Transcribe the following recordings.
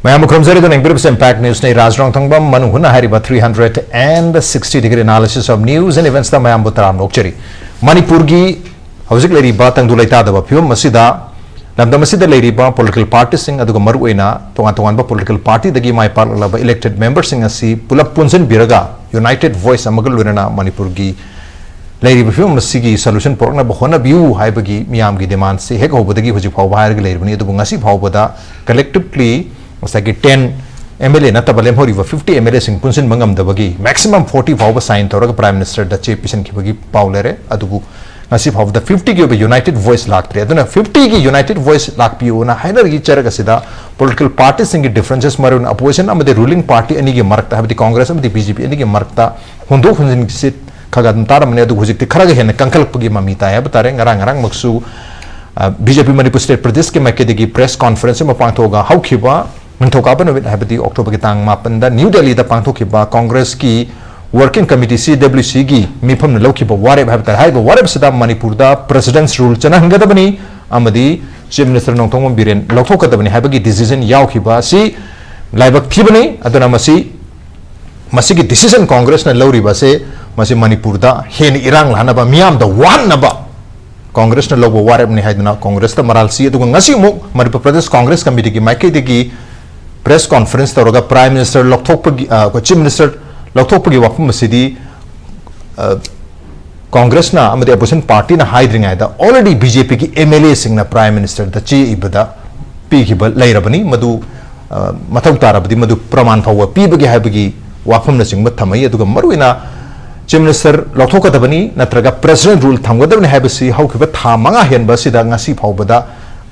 Mayam Krumzari the Imperial Impact News ne Rajrang Thangbam Manuhuna Hariba 360 degree analysis of news and events the Mayam Butaram Nokchari. Manipurgi Hauzik Lady Batang Dulaita the Vapium Masida Namda Masida Lady Ba political party sing Aduga Maruena Tonga political party the Gimai Parlaba elected members sing asi Pulap Punzen Biraga United Voice Amagal Lurena Manipurgi Lady Vapium Masigi solution Porna Bahona View Haibagi Miamgi demand say Heko Budagi Huji Pawar Lady Bungasi Pawbada collectively was like 10 MLA Natabalem Horiva 50 MLA Sing Punsin Mangam the Bagi maximum 40 Pawba sign Toraga Prime Minister the Chapisan Kibagi Paulere Adugu Nasib of the 50 give a United Voice Lak 50 United Voice Lak Piona Hiner Charagasida political parties sing differences Marun opposition the ruling party and Marta have the Congress and the BJP and Marta Hundo Hunzin sit Kagadantara Manedu Huzik Karagan Kankal Pugi Mamita Abatarang Rang Maksu BJP Manipur State Pradesh ke Makedigi press conference में पांच होगा how किबा मंथोकापन में हैबती अक्टूबर के तांग मापन दा new Delhi दा पांथो किबा कांग्रेस की working committee CWC की मिफम न लौकिबा वारे हैबता है वारे सदा मणिपुर दा प्रेसिडेंट्स रूल चना हंगदबनी अमदी चीफ मिनिस्टर नोंगथोंग बिरेन लौथोकदबनी हैबगी डिसीजन यावखिबा सी लाइबक थिबनी अदना मसी की डिसीजन कांग्रेस न लौरिबा से मसी मणिपुर दा हेन इरांग लानबा मियाम दा वान नबा कांग्रेस ने लोग वारे अपने हाइदना कांग्रेस ता मरालसी है तो गंगासी मुक मणिपुर प्रदेश कांग्रेस कमिटी की माइके दिगी प्रेस कॉन्फ्रेंस तौरगा प्राइम मिनिस्टर लौथोकपगी चीफ मिनिस्टर लौथोकपगी वाफम मसीदी कांग्रेस ना अमदे अपोजिशन पार्टी ना हाइद्रिंग आयदा ऑलरेडी बीजेपी की एमएलए सिंह ना प्राइम मिनिस्टर द ची इबदा पीगिबल लैरबनी मधु मथौ तारबदी मधु प्रमाण फाव पीबगी हाइबगी वाफम न सिंह थमई अदुगा मरुइना चीफ मिनिस्टर लौथोकदबनी नत्रगा प्रेसिडेंट रूल थमगदबनी हाइबसी हौखिबा था मंगा हेनबा सिदा ngasi फावबदा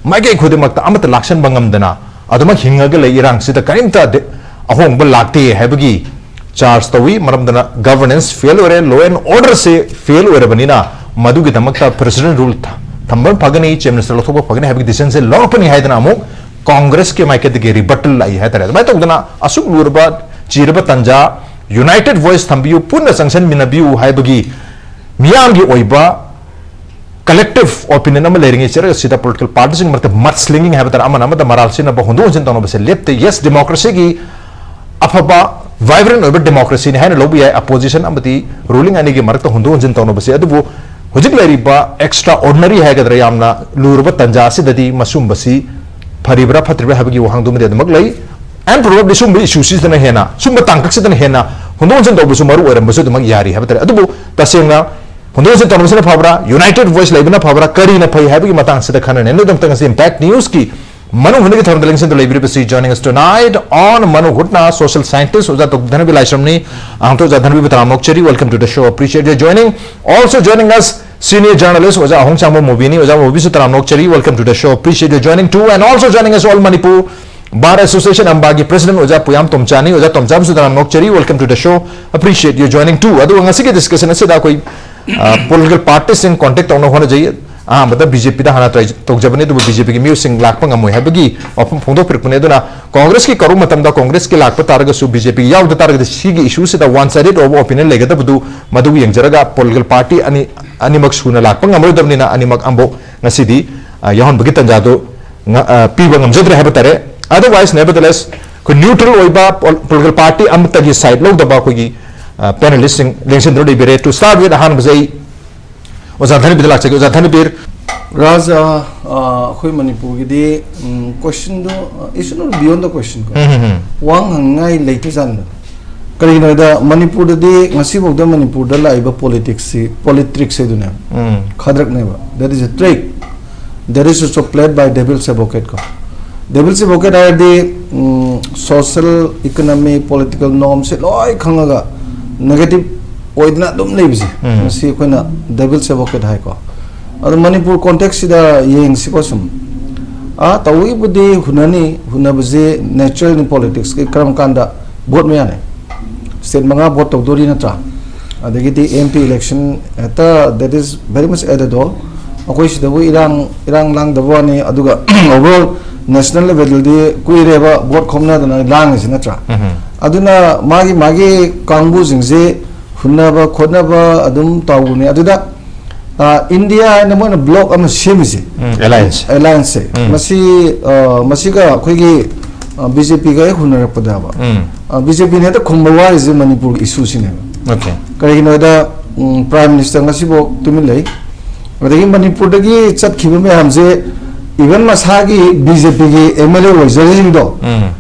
माइके खुदिमक्ता अमत लाक्सन बंगमदना अदुमा हिंगगा ले इरांग सिदा करिमता अहोंग लागते हैबगी चार्ज तवी मरमदना गवर्नेंस फेल ओरे लॉ एंड ऑर्डर से फेल ओरे बनिना मधुगी दमक्ता प्रेसिडेंट रूल थंबन फगनी चीफ मिनिस्टर लौथोक फगनी हैबगी डिसीजन से लौपनी हैदना अमु कांग्रेस के माइके दिगे रिबटल लाई है तरे मै तोदना असुक लुरबा चीरबा तंजा यूनाइटेड वॉइस थंबियु पुनः संगठन मिनबियु हाइबगी मियामगी ओइबा कलेक्टिव ओपिनियन अम लेरिंगे चरग सिदा पॉलिटिकल पार्टीज मत मडस्लिंगिंग है बतर अमन अमद मरालसिन ब हुंदो जन तनो बसे लेफ्ट यस डेमोक्रेसी की अफबा वाइब्रेंट ओवर डेमोक्रेसी ने है लोबी है अपोजिशन अमदी रूलिंग अनि के मरत हुंदो जन तनो बसे अदबो हुजिक लेरिबा एक्स्ट्रा ऑर्डिनरी है गदर यामना लुरबा तंजा सिददी मसुम बसी फरिब्रा फत्रिबा हाबगी वहांदो मदे दमक लई and probably some issues is the hena some tangkak sit the hena hundon do busu maru or busu mag yari have the adu tasenga hundon sit tonusina phabra united voice labina phabra kari na phai have ki matang sit khana ne dum tang impact news ki manu hunde ki thorn the library pe joining us tonight on manu hutna social scientist uza to dhanbi laishamni anto dhanbi bitram nokchari welcome to the show appreciate your joining also joining us senior journalist uza hongchamo mobini uza mobi sutram nokchari welcome to the show appreciate your joining too and also joining us all Manipur Bar Association Ambagi President Oja Puyam Tomchani Oja Tomjam Sudaram Nokchari welcome to the show appreciate you joining too adu ngasi ke discussion se da koi political parties in contact ono hona jai मतलब BJP दा हना तोक जबने तो BJP की music lakh पंग मोय हैबगी अपन फोंदो पिरकुने दुना कांग्रेस की करू मतम दा कांग्रेस के लाख तारग सु बीजेपी याव द तारग सी की इशू से the one sided over opinion लेगा तबदु मदु यंगजरगा पॉलिटिकल पार्टी अनि मक सुना लाख पंग अमरो दबनिना अनि मक अंबो ngasi यहन बगी तंजादो पीबंग हमजद्रे हैबतरे otherwise nevertheless ko neutral oiba political party amtagi side lo daba ko gi panelists election do bere to start with han bazai oza dhani bidala chege oza dhani bir raja khoi manipur gi de question do is not beyond the question ko wang hangai leite jan kari no da manipur de ngasi bok da manipur da laiba politics se duna khadrak ne ba that is a trick that is also played by devil's advocate ko devil's advocate are the social economic political norms se loi khangaga negative oidna dum leibisi si koina devil's advocate hai ko adu manipur context sida yeng si ko sum tawi budi hunani hunabaje natural in politics ke karam kanda vote me ane state manga vote to dori na tra adagi the MP election eta that is very much added all akoi sida bo irang lang dabo ani aduga overall national level de kuireba vote khomna dana lang is na tra aduna magi kangbu jingje hunaba khonaba adum tawuni aduda India na mo na block am semisi alliance masi ka khoi gi BJP ga hunarapda ba BJP ne ta khumbawa is Manipur issue sine Okay. kari no da prime minister ngasibo tumilai adagi Manipur dagi chatkhiba me hamje even masagi BJP gi MLA wajering do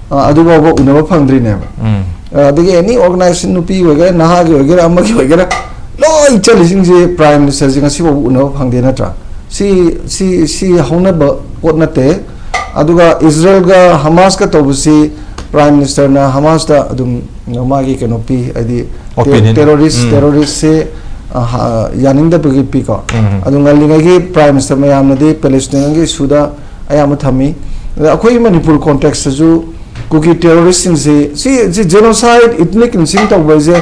adu ba unaba phangdri ne ba adagi any organization nupi wagera naha gi wagera amagi wagera loi chalising je prime minister ji ngasibo unaba phangde na tra si hauna ba potna te aduga Israel ga Hamas ka tobusi prime minister na Hamas da adum magi kenopi adi terrorist se yaning da pi ko adunga linga gi prime minister mayam na de Palestine gi suda ayam thami akhoi Manipur context ju kuki terrorist si genocide ethnic cleansing ta waje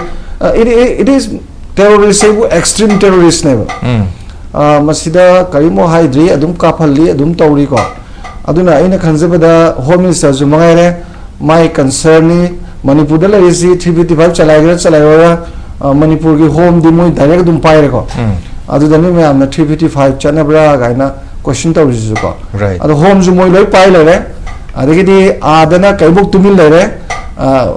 it is terrorist extreme terrorist never masida karimo haidri adum kaphalli adum tawri ko aduna aina khanjabada home minister ju mangaire my concern ni Manipur da laisi 355 chalaigra Manipur ki home di moi direct dum paire ko adu dani me amna 355 chanabra gaina question ta uju ko right adu home ju moi loi pai lere adagi di adana kaibok tumil lere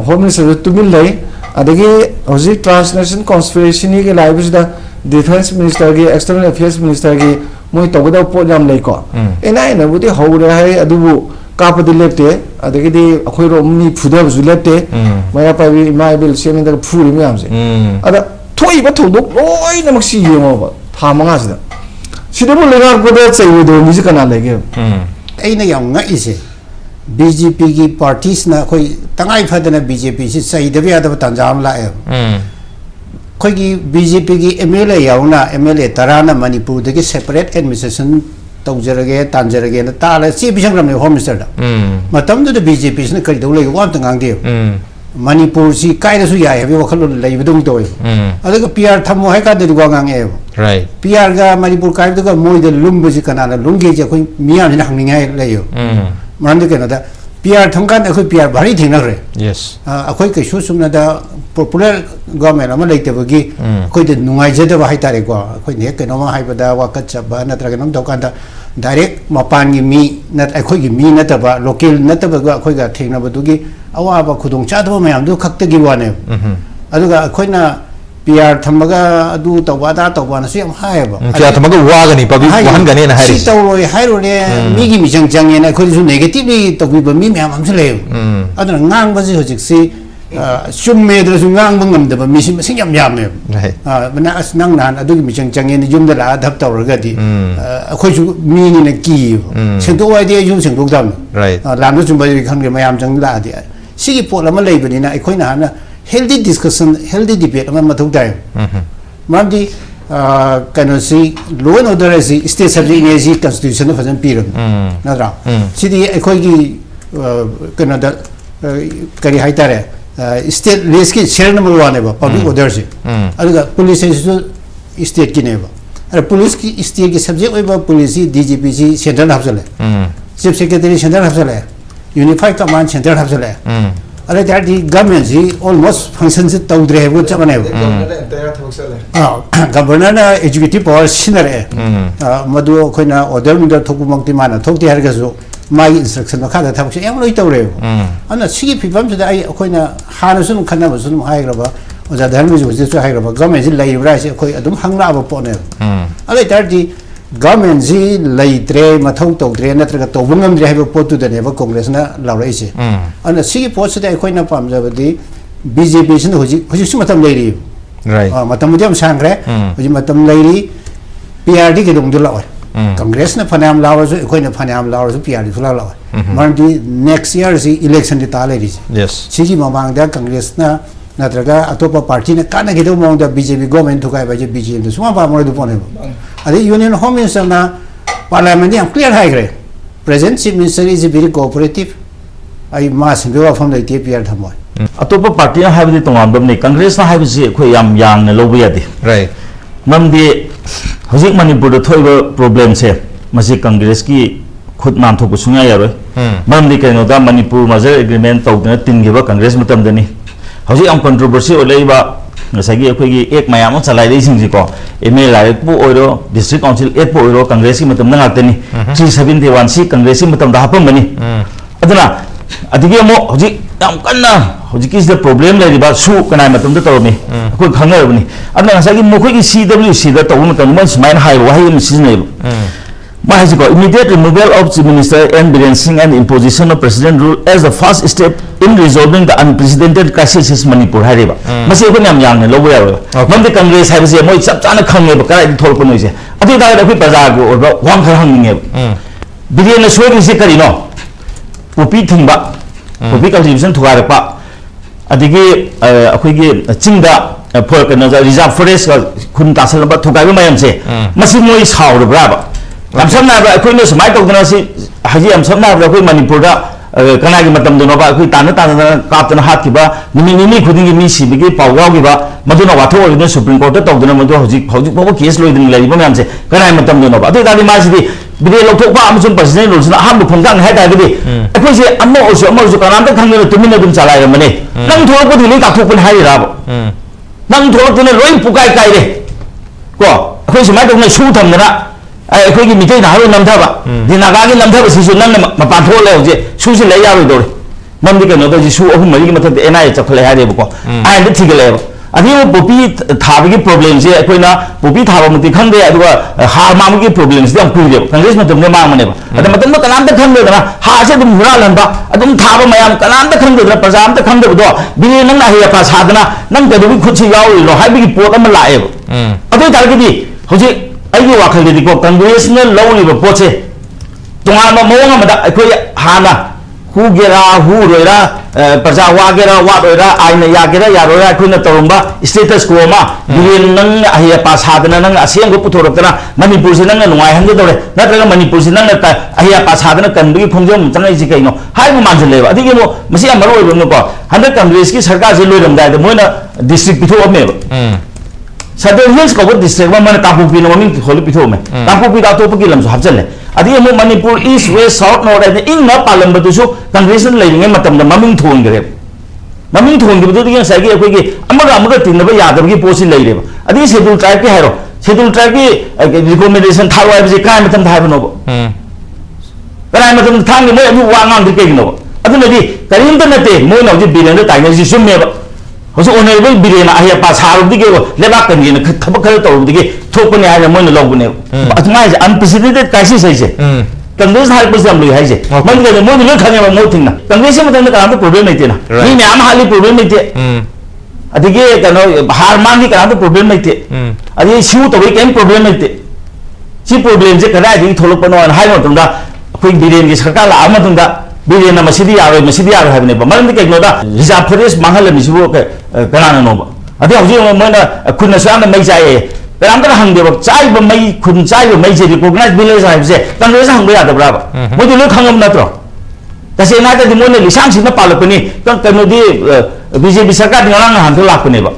home minister tumil lei adagi hoji transnational conspiracy ni ke live da defense minister ki external affairs minister ki moi togada po jam lei ko ena budi hore hai adubu kapadi lepte adagi di akhoi ro ni phuda bu lepte maya pa bi mai bil semin da phuri me amse ada thoi ba thodok loi namak si yengo ba tha manga sida sida bu legar ko da chai do ni kana lege aina yang nga ise BJP ki parties na khoi tangai phadana BJP si chai da ya da tanjam la e khoi ki BJP ki MLA yauna MLA tarana Manipur de ki separate administration tawjarage tanjarage na tala si bisang ram home minister da matam da BJP sna kari dawle wa tangang de Manipur si kai da su ya he wakhal lai bidung toy adaga PR thamo hai ka de wa ngang e right PR ga Manipur kai da moi de lumbu si kana lungge je khoi miya ni hangning hai lai yo man de kana da PR thangkan akhoi PR bari thingna re yes akhoi ke su sumna da popular government ama leite bagi khoi de nungai je da ba hai tare ko khoi ne ke no ma hai bada wa ka chaba na tra ke nom dokan da direct mapan gi mi na akhoi gi mi na ta ba local na ta ba akhoi ga thengna ba du gi awa ba khudong cha da ma yam du khak ta gi wa ne aduga akhoi na PR thamaga adu tawba da tawba na su yam hai ba kya thamaga wa ga ni pa bi wahan ga ne na hari si tawroi hairo ne mi gi mi jang jang ne khoi su negatively tawbi ba mi myam am se le aduna ngang ba ji hojik si summe da su ngang bang ngam da ba mi sim sing yam yam ne bana as nang nan adu gi mi jang jang ne yum da la adap tawra ga di khoi su mi ni na ki sing do wa de yum sing do dam right lam do sum ba ji khan ge mayam jang la di si gi pot la ma lei ba ni na khoi na na healthy discussion healthy debate ma mathau dai mamdi kana si law and order si state subject ne si constitution fa jan piram na ra sidi ekhoi gi kana da kari haitare state list ki share number 1 ne ba public order si aduga police is state ki ne ba ara police ki state ki subject oi ba police DGP si central hapsale chief secretary central hapsale unified command central hapsale अरे त्यार दी government जी almost function से तौद्रे है वो चमने governor ना educative power सिनरे मधु खोइना order मिडर थोकु मंगति माना थोकति हरगसु my instruction मखा दा थबसे M लोइ तौरे अन सिगी फिफम से आई खोइना हाना सुन खना बसुन हाइग्रबा ओजा धर्म जी जो हाइग्रबा गवर्नमेंट जी लाइब्रा से खोइ अदुम हंगला अब पोने अरे त्यार दी गवर्नमेंट जी लाइत्रे मथौ तौद्रे नत्रगा तौबंगमद्रे हाइबो पोतु दनेबा कांग्रेस ना लाउराइसे अन सिगी पोस्ट से अखोइना पामजबदी बीजेपी सिन होजि मतम लेरी right मतम मुदम सांग्रे होजि मतम लेरी पीआरडी के दंग दुलाव कांग्रेस ना फनाम लावसु अखोइना फनाम लावसु पीआरडी दुला लाव मरदी नेक्स्ट ईयर जी इलेक्शन दि तालेरी yes सिगी ममांगदा कांग्रेस ना नत्रगा अतोपा पार्टी ने काना गेदो मौंदा बीजेपी गवर्नमेंट थुकाय बाजे बीजेपी दु सुमा पामरे दु पोने अरे यूनियन होम मिनिस्टर ना पार्लियामेंट में क्लियर हाई करे present chief minister is very cooperative आई मास बेवा फम लेते पीआर थमो अतोप पार्टी हाइबदि तोंगाम ने कांग्रेस ना हाइबसि खो याम यांग ने लोबो यादि right ममदि हजिक मणिपुर द थोइबो प्रॉब्लम से मसि कांग्रेस की खुद नाम थोक सुंगा यारो ममदि केनो दा मणिपुर मजर एग्रीमेंट तौदना तिनगिबा कांग्रेस मतम दनी हजिक हम कंट्रोवर्सी ओलेबा नसागी अखोगी एक मयाम चलाई दे सिंग को एमएल लाइक पो ओरो डिस्ट्रिक्ट काउंसिल एट पो ओरो कांग्रेस की मतम नगातनी 371 सी कांग्रेस की मतम दा हपम बनी अदना अदिगे मो हजिक याम कन्ना हजिकी से प्रॉब्लम लेरिबा सु कनाय मतम द तोरमी कोई खंगरबनी अदना ngसागी मोखोगी CWC दा तौब मतम मन स्माइन हाई वाही म सिजनै Mahasiko, immediate removal of Chief Minister N. Biren Singh and imposition of President rule as the first step in resolving the unprecedented crisis in Manipur. Hariba. Masi ko nyam yang ne lobo yaro. Mandi Congress hai basi moi chap chana khang ne ba kara thol ko noi se. Ati da da phi praja ko or wang khar hang ne. Biren na shoi se kari no. Popi thingba. Popi contribution thuga pa. Ati ki akhoi ki chingda for kana reserve forest ka khun tasal ba thuga ba mayam se. Masi moi saw ro bra ba. हम सब ना कोई ने समाई तो करना सी हजी हम सब ना कोई मणिपुर दा कना की मतम दोनो बा कोई ताने ताने कापतना हाथ की बा निमी खुदिंग की मी सी बिगे पावगाव की बा मदुना वाथो ओरिजिनल सुप्रीम कोर्ट तो दोनो मदु हजी हजी बो केस लोइदिन लैबो मैम से कना मतम दोनो बा अदे दादी मासी बिदे लौथोक बा अमसुन प्रेसिडेंट रूल्स ना हम खोंगांग है दादी अखोइ से अमो ओसो कनाम त खंगने तुमिन दुम चलाय मने नंग थोक को दिले का थोक हाइ राबो नंग थोक तुने लोइ पुकाय काय रे को अखोइ से मा दो सु थमना अखोई मिठे नारो नमथब दिनागा नमथब सिसु नंग मपान थोले होजे सुसे ले यारो दौरे ममदी कनो तो सु अहुम मरी मथक एनआई चखले हारेबको आइन द थिगले अभी वो पोपी थाबगी प्रॉब्लम से अखोइना पोपी थाब मति खंदे अदुगा हार मामगी प्रॉब्लम से हम कुइदे कांग्रेस मतम ने मामनेबा अद मतम कनाम त खंदे हा से दुम हुरा लंबा अदुम थाब मयाम कनाम त खंदे प्रजा am त खंदे दो बिने नंग ना हिया पा साधना नंग कदुगी खुछि याव लो हाइबगी पोत अम लाएब अदु तारगदी होजे अगी वाखल को कांग्रेस ने लौलिब पोचे तोंगामा मोंग अमदा अखोय हाना हुगेरा हुरोइरा प्रजा वागेरा वारोइरा आइना यागेरा यारोइरा अखोयना तरुंबा स्टेटस को मा बिरेन नंग अहिया पास हादना नंग असेंग को पुथोरकना मणिपुर से नंग नुवाय हंगे दौरे नत्रगा मणिपुर से नंग अहिया पास हादना कनबगी खोंजम चंगै जि कइनो हाइबो मानजलेबा अदिगे मो मसी अमरो ओइबनो हंदे कांग्रेस की सरकार से लोइरमदाय मोइना डिस्ट्रिक्ट पिथोअमेब Southern Hills को डिस्ट्रिक्ट में मैंने कापुपी ने मम्मी खोले पिथो में कापुपी का तो पकी लम्सो हफ्चले अदी हम Manipur east west south north है इन न पालन बतुसु कांग्रेस ने लेंगे मतलब मम्मी थोन करे मम्मी थोन के बतु दिया सही कोई के अमगा तिनबा यादव की पोसी ले रे अदी शेड्यूल ट्राइब के हैरो शेड्यूल ट्राइब की रिकमेंडेशन थारो है जे काय मतलब थाय बनो काय मतलब थांगे मोय अबु वांगांग के नो अदुनदी करिम त नते मोय नौजी बिलेन ताइने जि सुमेबा होसो ओनेबल बिरेना अहिया पास हारुदी के लेबा कनगे न थबक खर तौदी के थोपने आय मोन लोगने अथमाय अनप्रेसिडेंटेड क्राइसिस है जे कांग्रेस हाल पर हम लोग है जे मन के मोन लो खाने मो थिंगना कांग्रेस में तने का प्रॉब्लम नहीं थे ना ni म्याम हाली प्रॉब्लम नहीं थे अदिगे कनो हार मांगी का प्रॉब्लम नहीं थे अदि शू तो केम प्रॉब्लम नहीं थे सी प्रॉब्लम से कदा दी थोलो पनो हाय मतुंदा कोई बिरेन की सरकार ला मतुंदा बिरेन मसिदी यारो है ने मरम के नोदा रिजर्व फॉरेस्ट मांगल मिसिबो कनाना नोबा अदि हजि मोना खुन साम मई चाय कनाम का हंगदेबो चाइबो मई खुन चाइबो मई जे रिकॉग्नाइज विलेज हाइबसे कांग्रेस हंगबो यादब्रा मोदि लो खंगम नत्रो तसे ना त मोने लिसांग सिना पालपनी कनोदी बीजेपी सरकार ngana han to lakpने बा